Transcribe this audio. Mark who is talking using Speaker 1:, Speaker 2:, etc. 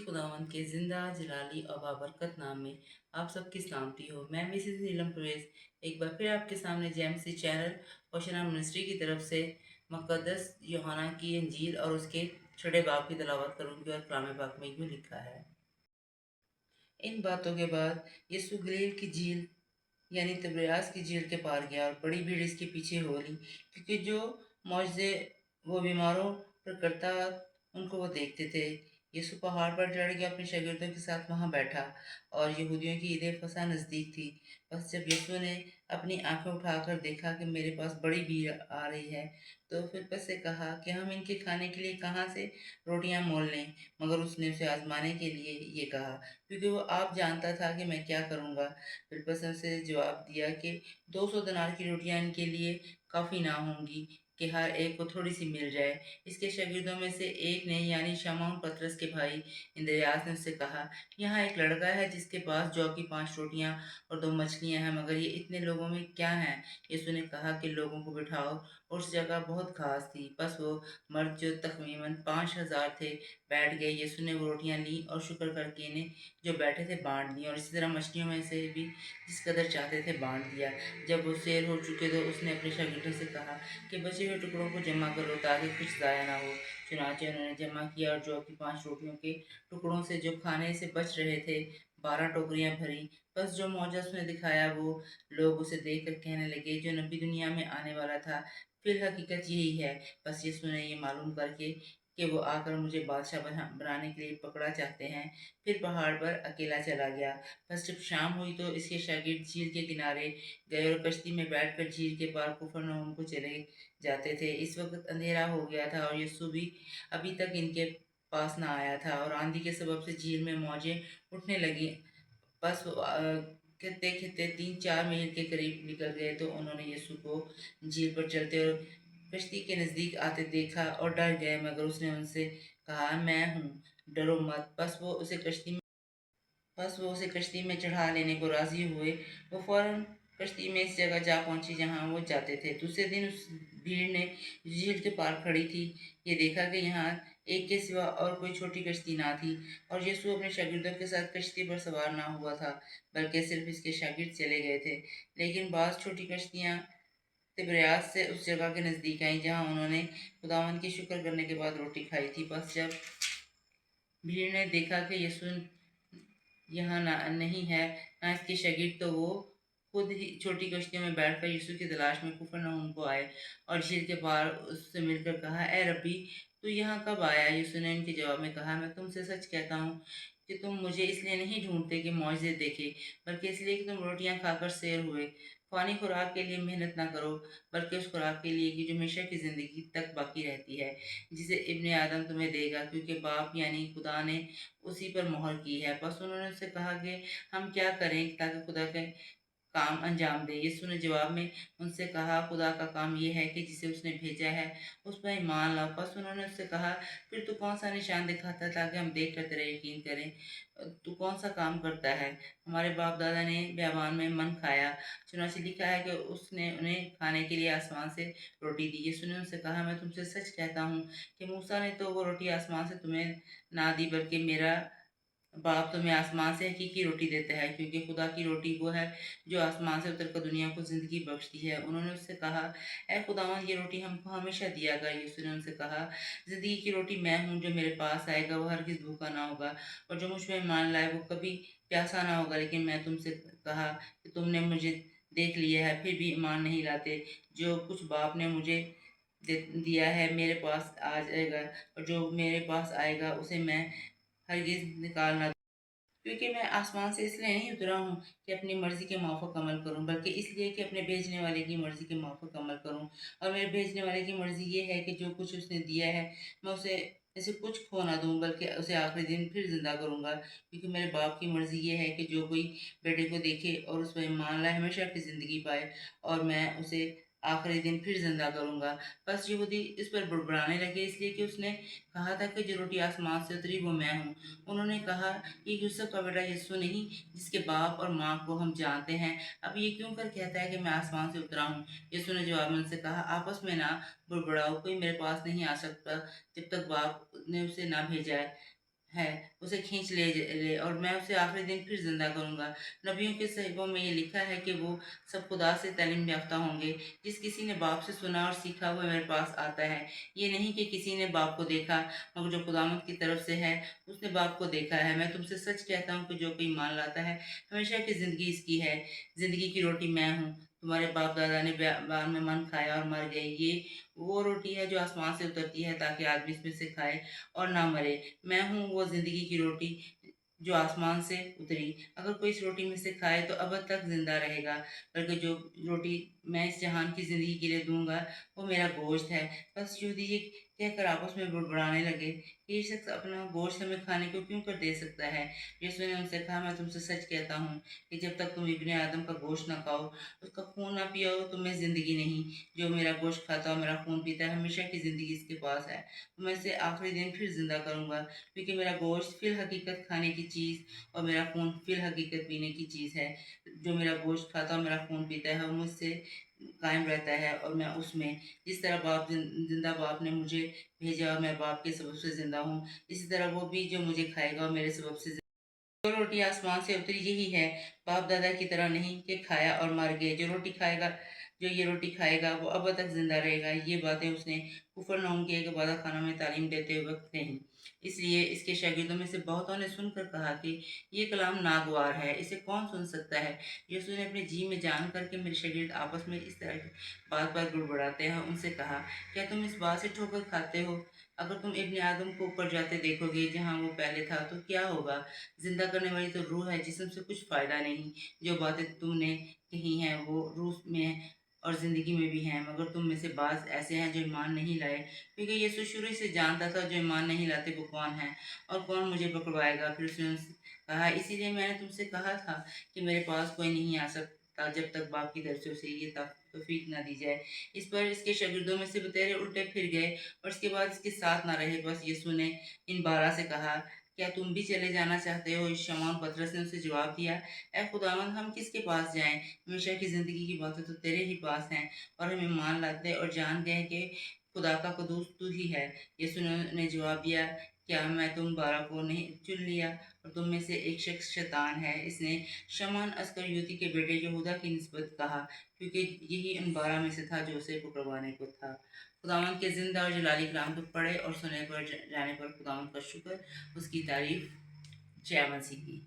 Speaker 1: खुदावंद के जिंदा जलाली और बाबरकत नाम में आप सबकी सलामती हो। मैं मिसिस नीलम परवेज एक बार फिर आपके सामने जेएमसी चैनल और शना मिनिस्ट्री की तरफ से मुक़द्दस यूहन्ना की इंजील और उसके छठे बाब की तिलावत करूंगी। और कलाम पाक में यूँ लिखा है, इन बातों के बाद यीशु गलील की झील यानी तिबरियास की झील के पार गया और बड़ी भीड़ इसके पीछे हो ली, क्योंकि जो मौजज़े वो बीमारों पर करता उनको वो देखते थे। यीशु पहाड़ पर चढ़ गया, अपने शागिर्दों के साथ वहाँ बैठा और यहूदियों की ईद फसह नज़दीक थी। बस जब यीशु ने अपनी आंखें उठाकर देखा कि मेरे पास बड़ी भीड़ आ रही है, तो फिलिप्पस से कहा कि हम इनके खाने के लिए कहाँ से रोटियां मोल लें। मगर उसने उसे आजमाने के लिए ये कहा, क्योंकि वो आप जानता था कि मैं क्या करूँगा। फिलिप्पस ने उसे जवाब दिया कि 200 दिनार की रोटियां इनके लिए काफ़ी ना होंगी कि हर एक को थोड़ी सी मिल जाए। इसके शागिर्दों में से एक ने यानी शमौन पतरस के भाई इंद्रियास ने उससे कहा, यहाँ एक लड़का है जिसके पास जौ की 5 रोटियां और 2 मछलियां हैं, मगर ये इतने लोगों में क्या है। यीशु ने कहा कि लोगों को बिठाओ। उस जगह बहुत घास थी। बस वो मर्द जो तकरीबन 5,000 थे बैठ गए। यीशु ने वो रोटियां ली और शुक्र करके इन्हें जो बैठे थे बांट दी, और इसी तरह मछलियों में से भी जिस कदर चाहते थे बांट दिया। जब वो सैर हो चुके तो उसने अपने शागिर्दों से कहा कि बचे हुए टुकड़ों को जमा करो ताकि कुछ ज़ाया ना हो। चुनाचे उन्होंने जमा किया और जौ की 5 रोटियों के टुकड़ों से जो खाने से बच रहे थे 12 टोकरियां भरी। बस जो मौजा उसने दिखाया वो लोग उसे देख कर कहने लगे, जो नबी दुनिया में आने वाला था फिर हकीकत यही है। बस यीशु ने ये मालूम करके कि वो आकर मुझे बादशाह बनाने के लिए पकड़ा चाहते हैं, फिर पहाड़ पर अकेला चला गया। बस जब शाम हुई तो इसके शागिर्द झील के किनारे गए और कश्ती में बैठकर झील के पार कुफरनहूम को चले जाते थे। इस वक्त अंधेरा हो गया था और यीशु भी अभी तक इनके पास ना आया था, और आंधी के सबब से झील में मौजें उठने लगी। बस खित्ते खित्ते 3-4 मील के करीब निकल गए तो उन्होंने यीशु को झील पर चलते और कश्ती के नज़दीक आते देखा और डर गए। मगर उसने उनसे कहा, मैं हूँ, डरो मत। बस वो उसे कश्ती में चढ़ा लेने को राजी हुए। वो फौरन कश्ती में इस जगह जा पहुंची जहां वो जाते थे। दूसरे दिन उस भीड़ ने झील के पार खड़ी थी ये देखा कि यहाँ एक के सिवा और कोई छोटी कश्ती ना थी, और यीशु अपने शागिर्दों के साथ कश्ती पर सवार ना हुआ था, बल्कि सिर्फ इसके शागिर्द चले गए थे। लेकिन बाज़ छोटी कश्तियाँ तिबरियास से उस जगह के नज़दीक आई जहाँ उन्होंने खुदावन की शुक्र करने के बाद रोटी खाई थी। बस जब भीड़ ने देखा कि यीशु यहाँ ना नहीं है ना इसके शागिर्द, तो वो खुद ही छोटी कश्तियों में बैठकर यीशु की तलाश में कुफरनहूम को आए और झील के पार उससे मिलकर कहा, ए रब्बी, तू यहाँ कब आया। यीशु ने उनके जवाब में कहा, मैं तुमसे सच कहता हूँ कि तुम मुझे इसलिए नहीं ढूंढते कि मौजज़े देखे, बल्कि इसलिए कि तुम रोटियां खाकर सैर हुए। फ़ानी खुराक के लिए मेहनत ना करो, बल्कि उस खुराक के लिए कि जो हमेशा की ज़िंदगी तक बाकी रहती है, जिसे इब्ने आदम तुम्हें देगा, क्योंकि बाप यानी खुदा ने उसी पर मोहर की है। बस उन्होंने उससे कहा कि हम क्या करें ताकि खुदा के काम अंजाम दें। यीशु ने जवाब में उनसे कहा, खुदा का काम ये है कि जिसे उसने भेजा है उस पर ईमान लाओ। बस उन्होंने उससे कहा, फिर तू कौन सा निशान दिखाता ताकि हम देख कर तेरा यकीन करें। तू कौन सा काम करता है। हमारे बाप दादा ने बियाबान में मन खाया। चुनाची लिखा है कि उसने उन्हें खाने के लिए आसमान से रोटी दी। यीशु ने उनसे कहा, मैं तुमसे सच कहता हूँ कि मूसा ने तो वो रोटी आसमान से तुम्हें ना दी, बल्कि मेरा बाप तुम्हें आसमान से हकीकी रोटी देता है, क्योंकि खुदा की रोटी वो है जो आसमान से उतरकर दुनिया को ज़िंदगी बख्शती है। उन्होंने उससे कहा, ए खुदावन, ये रोटी हमको हमेशा दिया कर। यीशु ने उनसे कहा, ज़िंदगी की रोटी मैं हूँ। जो मेरे पास आएगा वो हरगिज़ भूखा ना होगा, और जो मुझ में मान लाए वो कभी प्यासा ना होगा। लेकिन मैं तुमसे कहा कि तुमने मुझे देख लिया है फिर भी ईमान नहीं लाते। जो कुछ बाप ने मुझे दिया है मेरे पास आ जाएगा, और जो मेरे पास आएगा उसे मैं हरगिज़ निकाल ना, क्योंकि मैं आसमान से इसलिए नहीं उतरा हूँ कि अपनी मर्ज़ी के माफ़िक अमल करूँ, बल्कि इसलिए कि अपने भेजने वाले की मर्ज़ी के माफ़िक अमल करूँ। और मेरे भेजने वाले की मर्ज़ी ये है कि जो कुछ उसने दिया है मैं उसे ऐसे कुछ खो ना दूँ, बल्कि उसे आखिरी दिन फिर ज़िंदा करूँगा। क्योंकि मेरे बाप की मर्ज़ी ये है कि जो कोई बेटे को देखे और उस पर ईमान लाए हमेशा की ज़िंदगी पाए, और मैं उसे आखिरी दिन फिर ज़िंदा करूँगा। बस यहूदी इस पर बुड़बुड़ाने लगे, इसलिए कि उसने कहा था कि जो रोटी आसमान से उतरी वो मैं हूँ। उन्होंने कहा, ये यूसुफ का बेटा यीशु नहीं, जिसके बाप और माँ को हम जानते हैं, अब ये क्यों कर कहता है कि मैं आसमान से उतरा हूँ। यीशु ने जवाब में उनसे कहा, आपस में ना बुड़बुड़ाओ। कोई मेरे पास नहीं आ सकता जब तक बाप ने उसे ना भेजा है उसे खींच ले और मैं उसे आखिरी दिन फिर ज़िंदा करूँगा। नबियों के सहीफ़ों में ये लिखा है कि वो सब खुदा से तालीम याफ़्ता होंगे। जिस किसी ने बाप से सुना और सीखा वो मेरे पास आता है। ये नहीं कि किसी ने बाप को देखा, मगर जो खुदावंद की तरफ से है उसने बाप को देखा है। मैं तुमसे सच कहता हूँ कि जो कोई ईमान लाता है, हमेशा की ज़िंदगी इसकी है। ज़िंदगी की रोटी मैं हूँ। तुम्हारे बाप-दादा ने बियाबान में मन खाया और मर गए। ये वो रोटी है जो आसमान से उतरती है ताकि आदमी इसमें से खाए और ना मरे। मैं हूँ वो ज़िंदगी की रोटी जो आसमान से उतरी। अगर कोई इस रोटी में से खाए तो अबद तक ज़िंदा रहेगा, बल्कि जो रोटी मैं इस जहान की ज़िंदगी के लिए दूँगा, वो मेरा गोश्त है। बस यहूदी ये कहकर आपस में बुड़बुड़ाने लगे, ये शख्स अपना गोश्त हमें खाने को क्यों कर दे सकता है? यीशु ने उनसे कहा, मैं तुमसे सच कहता हूँ कि जब तक तुम इब्ने आदम का गोश्त ना खाओ, उसका खून ना पियो, तुम्हें ज़िंदगी नहीं। जो मेरा गोश्त खाता और मेरा खून पीता है, हमेशा की ज़िंदगी इसके पास है। मैं इसे आखिरी दिन फिर ज़िंदा करूँगा, क्योंकि मेरा गोश्त फ़िल हकीकत खाने की चीज़ और मेरा खून फ़िल हकीकत पीने की चीज़ है। जो मेरा गोश्त खाता और मेरा खून पीता है, वो मुझसे कायम रहता है और मैं उसमें। जिस तरह ज़िंदा बाप ने मुझे भेजा और मैं बाप के सबब से ज़िंदा हूँ, इसी तरह वो भी जो मुझे खाएगा और मेरे सबब से जो रोटी आसमान से उतरी यही है, बाप दादा की तरह नहीं कि खाया और मर गए। जो ये रोटी खाएगा वो अब तक जिंदा रहेगा। ये बातें उसने कुफरनहूम के एक इबादत खाना में तालीम देते वक्त कही। इसलिए इसके शागिर्दों में से बहुतों ने सुनकर कहा कि ये कलाम नागवार है, इसे कौन सुन सकता है। यीशु ने अपने जी में जान करके मेरे शागिर्द आपस में इस तरह की बात बात गुड़बड़ाते हैं उनसे कहा, क्या तुम इस बात से ठोकर खाते हो? अगर तुम इब्ने आदम को ऊपर जाते देखोगे जहाँ वो पहले था तो क्या होगा? जिंदा करने वाली तो रूह है, जिस्म से कुछ फ़ायदा नहीं। जो बातें तुमने कही हैं वो रूह में और ज़िंदगी में भी हैं, मगर तुम में से बाज़ ऐसे हैं जो ईमान नहीं लाए। क्योंकि यीशु शुरू ही से जानता था जो ईमान नहीं लाते वो कौन हैं और कौन मुझे पकड़वाएगा। फिर उसने उनसे कहा, इसीलिए मैंने तुमसे कहा था कि मेरे पास कोई नहीं आ सकता जब तक बाप की तरफ से उसे ये तौफीक ना दी जाए। इस पर इसके शागिर्दों में से बतेरे उल्टे फिर गए और इसके बाद इसके साथ ना रहे। बस यीशु ने इन 12 से कहा, क्या तुम भी चले जाना चाहते हो? शमौन पतरस ने उसे जवाब दिया, ए खुदावंद, हम किसके पास जाएं? हमेशा की ज़िंदगी की बातें तो तेरे ही पास हैं और हम ईमान लाते और जान गए कि खुदा का कदूस तू ही है। यीशु ने जवाब दिया, क्या मैं तुम 12 को नहीं चुन लिया और तुम में से एक शख्स शैतान है। इसने शमौन अस्करियोती के बेटे यहूदा की निस्बत कहा, क्योंकि यही उन 12 में से था जो उसे पकड़वाने को था। खुदावंद के जिंदा और जलाली कलाम को पढ़े और सुने पर जाने पर खुदावंद का शुक्र, उसकी तारीफ। जय मसीह की।